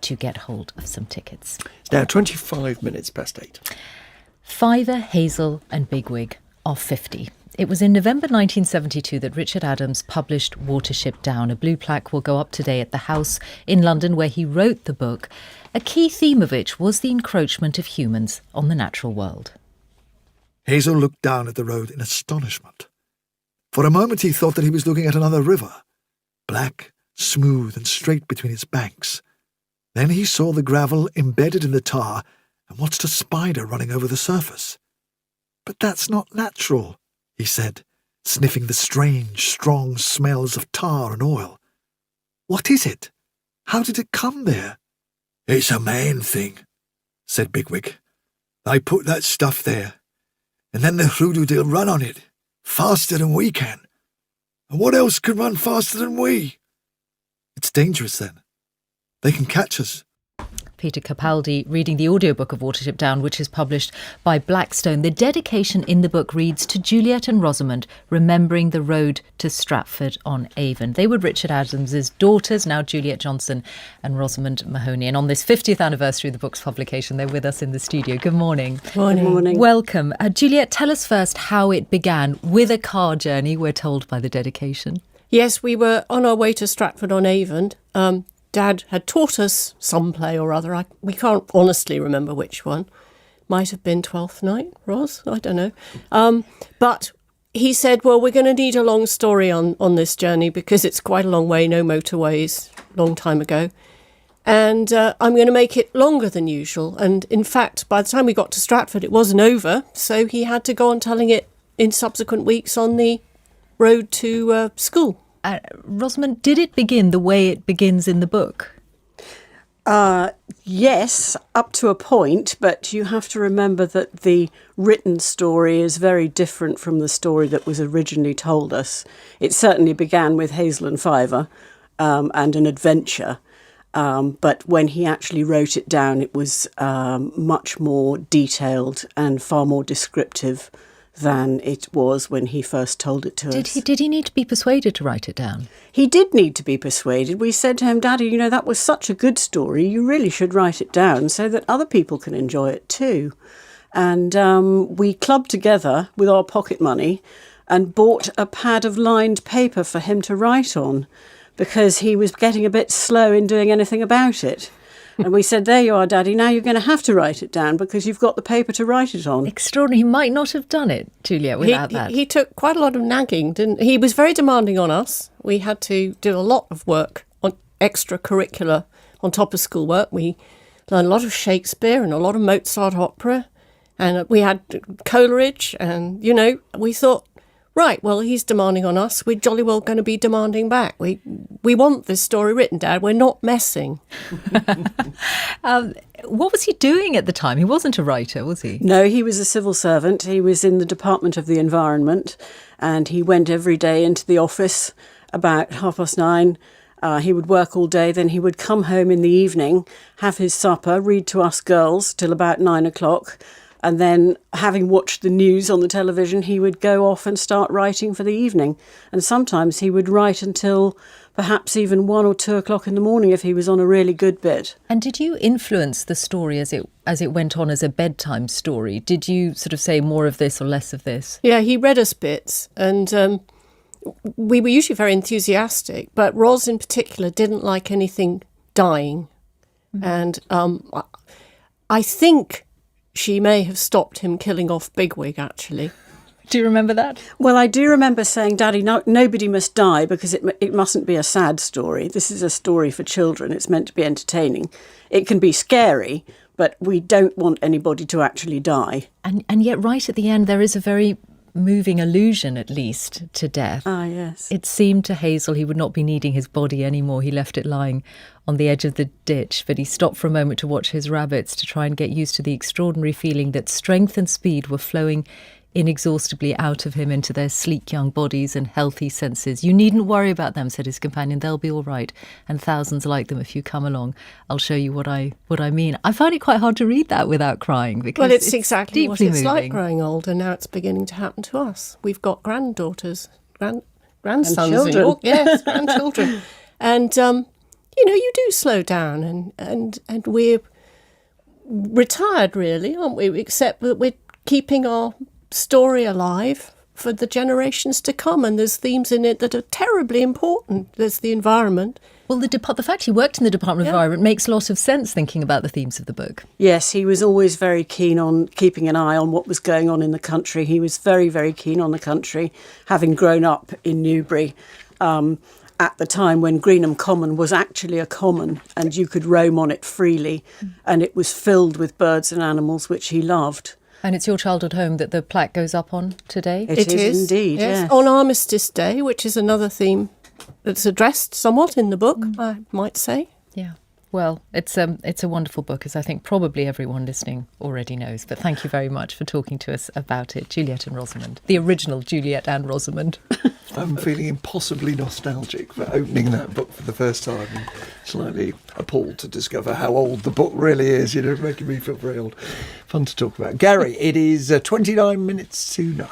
to get hold of some tickets. It's now 25 minutes past 8. Fiver, Hazel and Bigwig are 50. It was in November 1972 that Richard Adams published Watership Down. A blue plaque will go up today at the house in London where he wrote the book, a key theme of which was the encroachment of humans on the natural world. Hazel looked down at the road in astonishment. For a moment he thought that he was looking at another river, black, smooth and straight between its banks. Then he saw the gravel embedded in the tar and watched a spider running over the surface. "But that's not natural," he said, sniffing the strange, strong smells of tar and oil. "What is it? How did it come there?" "It's a man thing," said Bigwig. "They put that stuff there, and then the hoodoo-dill run on it, faster than we can. And what else can run faster than we?" "It's dangerous then. They can catch us." Peter Capaldi reading the audiobook of Watership Down, which is published by Blackstone. The dedication in the book reads, "To Juliet and Rosamond, remembering the road to Stratford-on-Avon." They were Richard Adams's daughters, now Juliet Johnson and Rosamond Mahony. And on this 50th anniversary of the book's publication, they're with us in the studio. Good morning. Morning. Good morning. Welcome. Juliet, tell us first how it began with a car journey, we're told by the dedication. Yes, we were on our way to Stratford-on-Avon. Dad had taught us some play or other. We can't honestly remember which one. Might have been Twelfth Night, Ros? I don't know. But he said, well, we're going to need a long story on this journey because it's quite a long way, no motorways, long time ago. And I'm going to make it longer than usual. And in fact, by the time we got to Stratford, it wasn't over. So he had to go on telling it in subsequent weeks on the road to school. Rosamond, did it begin the way it begins in the book? Yes, up to a point, but you have to remember that the written story is very different from the story that was originally told us. It certainly began with Hazel and Fiver and an adventure, but when he actually wrote it down, it was much more detailed and far more descriptive than it was when he first told it to us. Did he need to be persuaded to write it down? He did need to be persuaded. We said to him, "Daddy, you know, that was such a good story. You really should write it down so that other people can enjoy it too." And we clubbed together with our pocket money and bought a pad of lined paper for him to write on because he was getting a bit slow in doing anything about it. And we said, "There you are, Daddy. Now you're going to have to write it down because you've got the paper to write it on." Extraordinary. He might not have done it, Juliet, without that. He took quite a lot of nagging, didn't he? He was very demanding on us. We had to do a lot of work on extracurricular on top of schoolwork. We learned a lot of Shakespeare and a lot of Mozart opera. And we had Coleridge. And, you know, we thought, right, well, he's demanding on us. We're jolly well going to be demanding back. We want this story written, Dad. We're not messing. What was he doing at the time? He wasn't a writer, was he? No, he was a civil servant. He was in the Department of the Environment, and he went every day into the office about 9:30. He would work all day, then he would come home in the evening, have his supper, read to us girls till about 9 o'clock. And then, having watched the news on the television, he would go off and start writing for the evening. And sometimes he would write until perhaps even 1 or 2 o'clock in the morning if he was on a really good bit. And did you influence the story as it went on as a bedtime story? Did you sort of say more of this or less of this? Yeah, he read us bits. And we were usually very enthusiastic. But Ros in particular didn't like anything dying. Mm-hmm. And I think she may have stopped him killing off Bigwig, actually. Do you remember that? Well, I do remember saying, "Daddy, no, nobody must die because it mustn't be a sad story. This is a story for children. It's meant to be entertaining. It can be scary, but we don't want anybody to actually die." And yet right at the end, there is a very moving allusion, at least, to death. Ah, yes. It seemed to Hazel he would not be needing his body anymore. He left it lying on the edge of the ditch, but he stopped for a moment to watch his rabbits to try and get used to the extraordinary feeling that strength and speed were flowing inexhaustibly out of him into their sleek young bodies and healthy senses. "You needn't worry about them," said his companion. "They'll be all right, and thousands like them. If you come along, I'll show you what I mean." I find it quite hard to read that without crying, because well, it's exactly what it's moving. like growing old, and now it's beginning to happen to us. We've got granddaughters, grandsons, grandchildren. yes, grandchildren, and you do slow down, and we're retired, really, aren't we? Except that we're keeping our story alive for the generations to come, and there's themes in it that are terribly important. There's the environment. Well, the fact he worked in the Department of Environment makes a lot of sense thinking about the themes of the book. Yes, he was always very keen on keeping an eye on what was going on in the country. He was very, very keen on the country, having grown up in Newbury at the time when Greenham Common was actually a common and you could roam on it freely, and it was filled with birds and animals which he loved. And it's your childhood home that the plaque goes up on today? It is indeed, yes. On Armistice Day, which is another theme that's addressed somewhat in the book, I might say. Yeah. Well, it's a wonderful book, as I think probably everyone listening already knows. But thank you very much for talking to us about it, Juliet and Rosamond, the original Juliet and Rosamond. I'm feeling impossibly nostalgic for opening that book for the first time and slightly appalled to discover how old the book really is, making me feel very old. Fun to talk about. Gary, it is 29 minutes to 9.